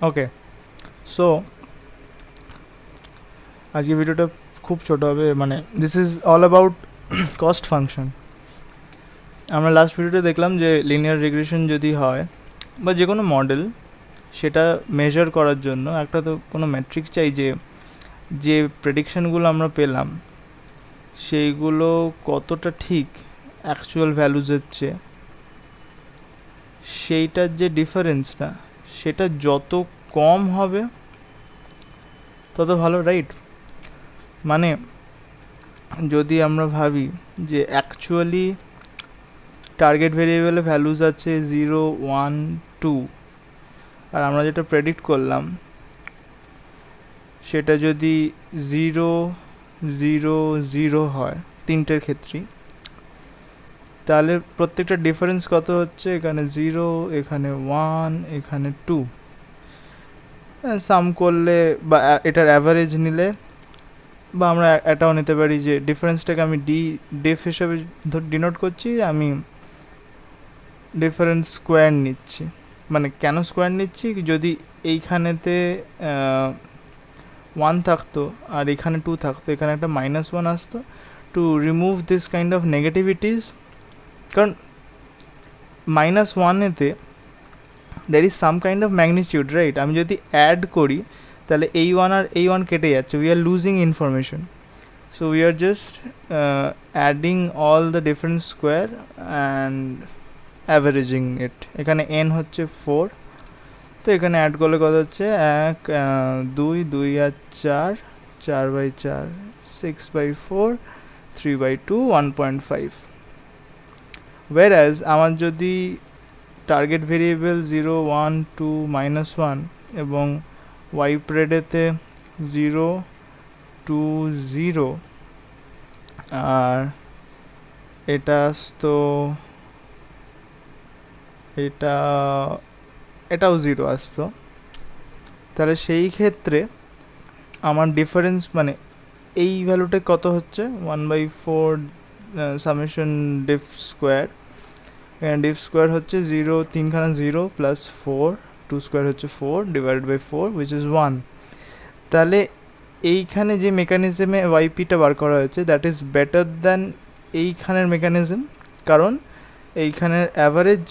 ওকে, so আজকে ভিডিওটা খুব ছোটো হবে, মানে this is all about cost function. আমরা লাস্ট ভিডিওতে দেখলাম যে লিনিয়ার রিগ্রেশন যদি হয় বা যে কোনো মডেল, সেটা মেজার করার জন্য একটা তো কোনো ম্যাট্রিক্স চাই যে প্রেডিকশানগুলো আমরা পেলাম সেইগুলো কতটা ঠিক অ্যাকচুয়াল ভ্যালুজের চেয়ে, সেইটার যে ডিফারেন্সটা সেটা যত কম হবে তত ভালো, রাইট? মানে যদি আমরা ভাবি যে অ্যাকচুয়ালি টার্গেট ভেরিয়েবলে ভ্যালুজ আছে 0, 1, 2, আর আমরা যেটা প্রেডিক্ট করলাম সেটা যদি 0, 0, 0 হয় তিনটের ক্ষেত্রেই, তাহলে প্রত্যেকটা ডিফারেন্স কত হচ্ছে? এখানে 0, এখানে 1, এখানে 2। সাম করলে বা এটার অ্যাভারেজ নিলে, বা আমরা এটাও নিতে পারি যে ডিফারেন্সটাকে আমি ডিফ হিসেবে ডিনোট করছি, আমি ডিফারেন্স স্কোয়ার নিচ্ছি। মানে কেন স্কোয়ার নিচ্ছি? যদি এইখানেতে 1 থাকতো আর এখানে 2 থাকতো, এখানে একটা -1 আসতো, to remove this kind of negativities. কারণ -1-এতে there is some kind of magnitude, right? আমি যদি অ্যাড করি তাহলে এই 1 আর এই 1 কেটে যাচ্ছে, we are losing information. So we are just adding all the different square and averaging it. এখানে n হচ্ছে 4, তো এখানে অ্যাড করলে কত হচ্ছে? 1, 2, 2 আর 4, 4/4, 6/4, 3/2, 1.5। whereas আমার যদি টার্গেট ভেরিয়েবল 0, 1, 2, -1 এবং ওয়াই প্রেডেতে 0, 2, 0 আর এটা আসতো, এটাও 0 আসতো, তাহলে সেই ক্ষেত্রে আমার ডিফারেন্স মানে এই ভ্যালুটা কত হচ্ছে? 1/4 সামেশন ডিফ স্কোয়ার। এখানে ডিফ স্কোয়ার হচ্ছে 0, 3খানা 0 প্লাস 4, 2 স্কোয়ার হচ্ছে 4 ডিভাইডেড বাই 4 উইচ ইজ 1। তাহলে এইখানে যে মেকানিজমে ওয়াইপিটা বার করা হয়েছে দ্যাট ইজ বেটার দ্যান এইখানের মেকানিজম, কারণ এইখানের অ্যাভারেজ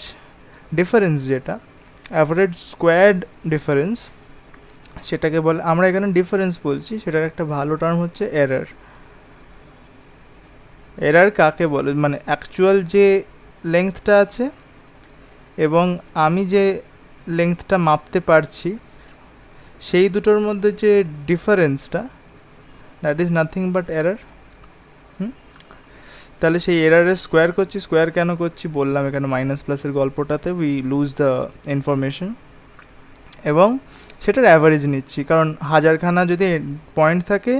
ডিফারেন্স, যেটা অ্যাভারেজ স্কোয়ার্ড ডিফারেন্স, সেটাকে বলে, আমরা এখানে ডিফারেন্স বলছি, সেটার একটা ভালো টার্ম হচ্ছে এরর। এরর কাকে বলে? মানে অ্যাকচুয়াল যে লেংথটা আছে এবং আমি যে লেংথটা মাপতে পারছি সেই দুটোর মধ্যে যে ডিফারেন্সটা, that is nothing but error. তাহলে সেই এররের স্কোয়ার করছি। স্কোয়ার কেন করছি বললাম, এখানে মাইনাস প্লাসের গল্পটাতে উই লুজ দ্য ইনফরমেশন, এবং সেটার অ্যাভারেজ নিচ্ছি, কারণ হাজারখানা যদি পয়েন্ট থাকে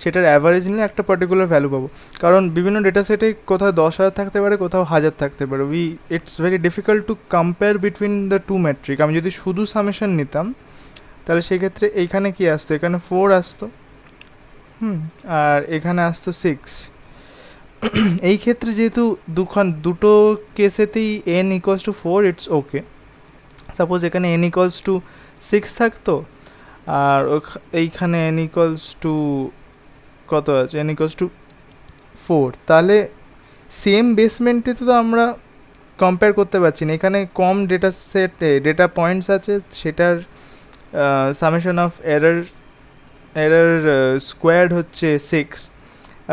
সেটার অ্যাভারেজ নিলে একটা পার্টিকুলার ভ্যালু পাবো। কারণ বিভিন্ন ডেটা সেটে কোথাও 10,000 থাকতে পারে, কোথাও 1000 থাকতে পারে। It's very difficult to compare between the two matrix. আমি যদি শুধু সামেশন নিতাম তাহলে সেক্ষেত্রে এইখানে কি আসতো? এখানে 4 আসতো, আর এখানে আসতো 6। এই ক্ষেত্রে যেহেতু দুটো কেসেতেই n=4, ইটস ওকে। সাপোজ এখানে n=6 থাকতো আর এইখানে n= কত আছে? n=4, তাহলে সেম বেসমেন্টে তো আমরা কম্পেয়ার করতে পারছি না। এখানে কম ডেটা সেট, ডেটা পয়েন্টস আছে, সেটার সামেশন অফ এরর স্কোয়ার্ড হচ্ছে 6।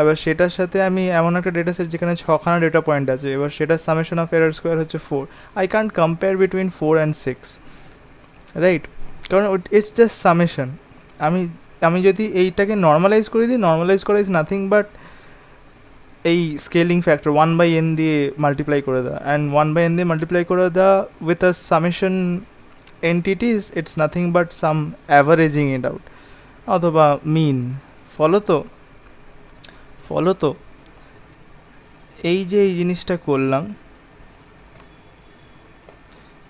এবার সেটার সাথে আমি এমন একটা ডেটা সেট যেখানে 6খানা ডেটা পয়েন্ট আছে, এবার সেটার সামেশন অফ এরর স্কোয়ার হচ্ছে 4। I can't compare between 4 and 6, right? কারণ ইটস জাস্ট সামেশন। আমি যদি এইটাকে নর্মালাইজ করে দিই, নর্মালাইজ করা ইজ নাথিং বাট এই স্কেলিং ফ্যাক্টর 1/n দিয়ে মাল্টিপ্লাই করে দেওয়া, অ্যান্ড 1/n দিয়ে মাল্টিপ্লাই করে দেওয়া with a summation entities, it's nothing but some averaging it out অথবা মিন। ফলো তো এই যে এই জিনিসটা করলাম,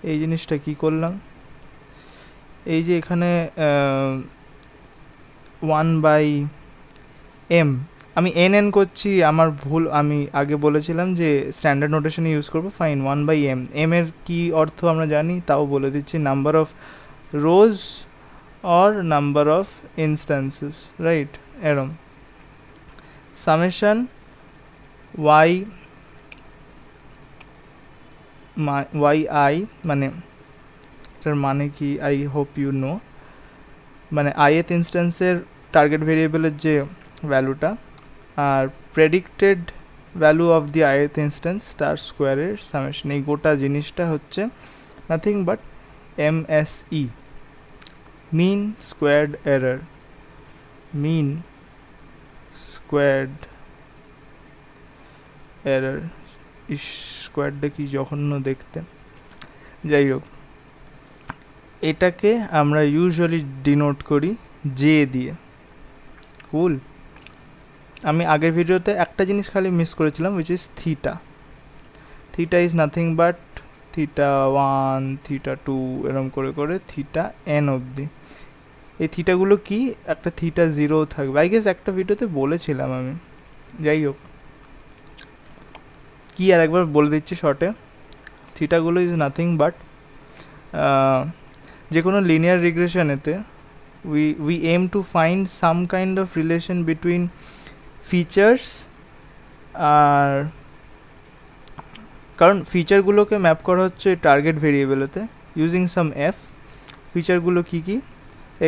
এই জিনিসটা কি করলাম? এই যে এখানে 1/m আমি n করছি, আমার ভুল, আমি আগে বলেছিলাম যে স্ট্যান্ডার্ড নোটেশনে ইউজ করবো, ফাইন। 1/m, m এর কি অর্থ আমরা জানি, তাও বলে দিচ্ছি, number of rows or number of instances, right? এরম সামেশন ওয়াই আই, মানে এটার মানে কি, আই হোপ ইউ নো, মানে ith ইনস্ট্যান্সের টার্গেট ভেরিয়েবলের যে ভ্যালুটা আর predicted value of the ith instance তার স্কোয়ারের সামেশন, এই গোটা জিনিসটা হচ্ছে nothing but MSE, mean squared error. Mean squared error, স্কোয়ারটা কি জঘন্য দেখতে, যাই হোক এটাকে আমরা ইউজুয়ালি ডিনোট করি জে দিয়ে। কুল। আমি আগের ভিডিওতে একটা জিনিস খালি মিস করেছিলাম, which is theta. Theta is nothing but theta 1 theta 2 এরম করে করে থিটা n অবধি। এই থিটাগুলো কি, একটা থিটা 0 থাকবে, আই গেস একটা ভিডিওতে বলেছিলাম আমি, যাই হোক কি আর একবার বলে দিচ্ছি শর্টে। থিটাগুলো ইজ নাথিং বাট যে কোনো linear রিগ্রেশনেতে we aim to find some kind of relation between features আর, কারণ ফিচারগুলোকে ম্যাপ করা হচ্ছে টার্গেট ভেরিয়েবলেতে ইউজিং সাম এফ। ফিচারগুলো কি কি,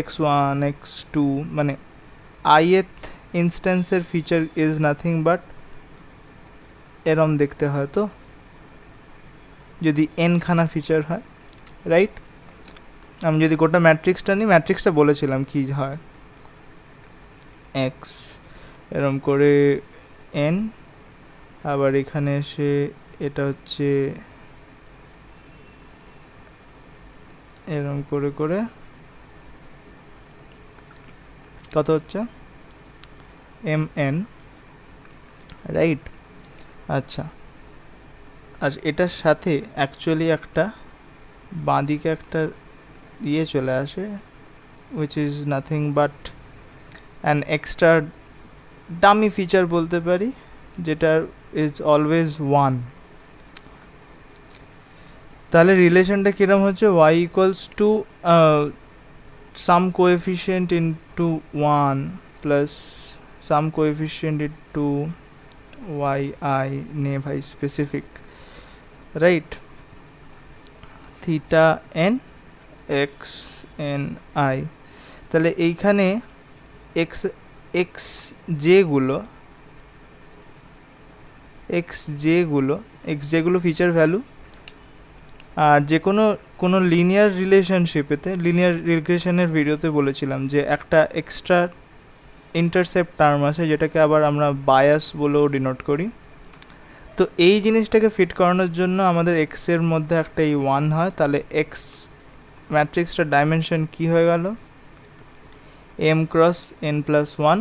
x1 x2, মানে ith ইনস্ট্যান্সের ফিচার ইজ নাথিং বাট এরম দেখতে হয়, তো যদি n খানা ফিচার হয়, রাইট? আমি যদি গোটা ম্যাট্রিক্সটা নিই, ম্যাট্রিক্সটা বলেছিলাম কি হয়, x এরম করে n, আবার এখানে এসে এটা হচ্ছে এরম করে করে কত হচ্ছে mn, রাইট? আচ্ছা, আর এটার সাথে অ্যাকচুয়ালি একটা বাঁদিকে একটা ইয়ে চলে আসে, which is nothing but an extra dummy feature বলতে পারি, যেটা is always 1। তাহলে রিলেশনটা কিরম হচ্ছে, y equals to some coefficient into 1 plus some coefficient into yi, নে ভাই specific, right? Theta n x n i, তাহলে এইখানে x যেগুলো ফিচার ভ্যালু, আর যে কোনো লিনিয়ার রিলেশনশিপেতে, লিনিয়ার রিগ্রেশনের ভিডিওতে বলেছিলাম যে একটা এক্সট্রা ইন্টারসেপ্ট টার্ম আছে যেটাকে আবার আমরা বায়াস বলেও ডিনোট করি। তো এই জিনিসটাকে ফিট করানোর জন্য আমাদের x এর মধ্যে একটা এই 1 হয়, তাহলে x ম্যাট্রিক্সটার ডাইমেনশন কি হয়ে গেল, m ক্রস n প্লাস 1।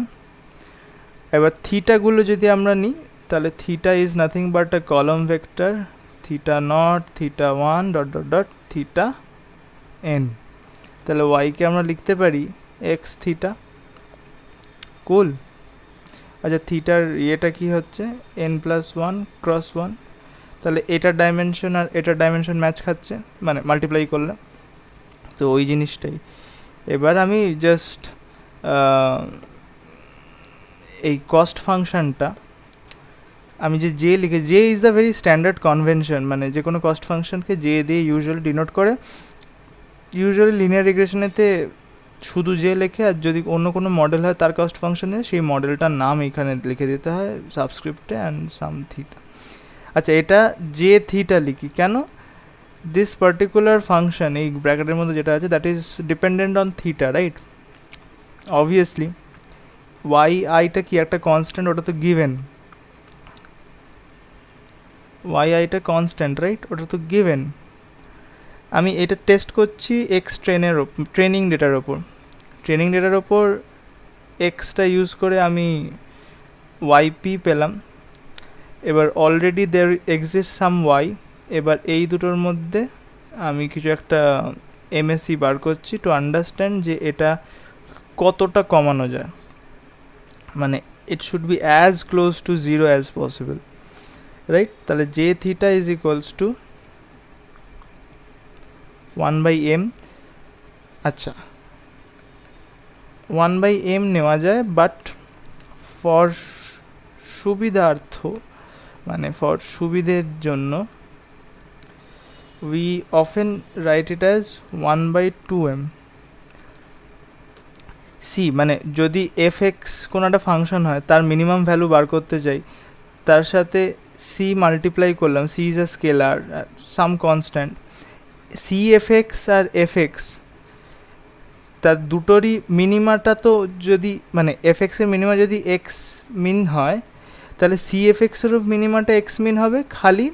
এবার থিটাগুলো যদি আমরা নিই, তাহলে থিটা ইজ নাথিং বাট আ কলম vector, theta not, theta 1 dot dot dot theta n। তাহলে y কে আমরা লিখতে পারি x থিটা। কুল। আচ্ছা, থিটার ইয়েটা কি হচ্ছে n প্লাস 1 ক্রস 1, তাহলে এটার ডাইমেনশন আর এটার ডাইমেনশন ম্যাচ খাচ্ছে, মানে মাল্টিপ্লাই করলে, তো ওই জিনিসটাই। এবার আমি জাস্ট এই কস্ট ফাংশনটা আমি যে লিখে, J is the very standard convention, মানে যে কোনো কস্ট ফাংশনকে জে দিয়ে ইউজুয়ালি ডিনোট করে। ইউজুয়ালি লিনিয়ার রিগ্রেশনেতে শুধু জে লেখে, আর যদি অন্য কোনো মডেল হয় তার কস্ট ফাংশনে, সেই মডেলটার নাম এখানে লিখে দিতে হয় সাবস্ক্রিপ্টে অ্যান্ড সাম থিটা। আচ্ছা, এটা জে থিটা লিখি কেন, দিস পার্টিকুলার ফাংশন এই ব্র্যাকেটের মধ্যে যেটা আছে that is dependent on theta, right? Obviously y আইটা কি একটা কনস্ট্যান্ট, ওটা তো গিভেন, ওয়াই আইটা কনস্ট্যান্ট, রাইট? ওটা তো গিভেন। আমি এটা টেস্ট করছি এক্স ট্রেনিং ডেটার ওপর এক্সটা ইউজ করে আমি ওয়াইপি পেলাম। এবার already there exist some y, এবার এই দুটোর মধ্যে আমি কিছু একটা এমএসি বার করছি টু আন্ডারস্ট্যান্ড যে এটা কতটা কমানো যায়, মানে it should be as close to 0 as possible, right? তাহলে J theta is equals to 1/m আচ্ছা 1/m নেওয়া যায়, বাট ফর সুবিধার্থ মানে ফর সুবিধের জন্য we often write it as 1/2m. C মানে যদি এফ এক্স কোনো একটা ফাংশন হয় তার মিনিমাম ভ্যালু বার করতে চাই, তার সাথে সি মাল্টিপ্লাই করলাম, c is a scalar some constant, c f x আর এফ এক্স তার দুটোরই মিনিমাটা তো যদি মানে এফ এক্সের মিনিমা যদি এক্স মিন হয়, তাহলে সি এফ এক্সেরও মিনিমাটা এক্স মিন হবে, খালি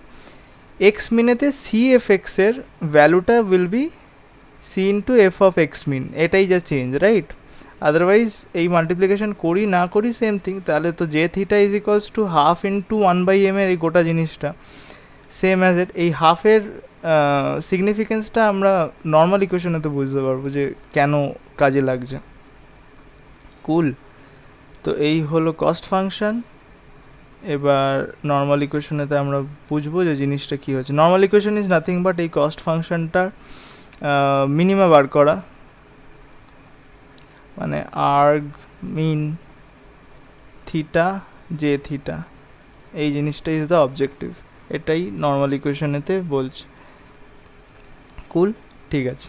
এক্স মিনেতে সি এফ এক্সের ভ্যালুটা will be C into F of X min, এটাই যা চেঞ্জ, রাইট? আদারওয়াইজ এই মাল্টিপ্লিকেশন করি না করি সেম থিং, তাহলে তো J theta is equals to half into 1/m এর এই গোটা জিনিসটা সেম অ্যাজ এট। এই হাফের সিগনিফিকেন্সটা আমরা নর্মাল ইকুয়েশনে তো বুঝতে পারবো যে কেন কাজে লাগছে। কুল। তো এই হলো কস্ট ফাংশন। এবার নর্মাল ইকুয়েশনেতে আমরা বুঝবো যে জিনিসটা কী হচ্ছে। Normal equation is nothing but এই কস্ট ফাংশনটার মিনিমা বার করা, মানে আর্গ মিন থিটা জে থিটা, এই জিনিসটা ইজ দ্য অবজেক্টিভ, এটাই নর্মাল ইকুয়েশনেতে বলছে। কুল, ঠিক আছে।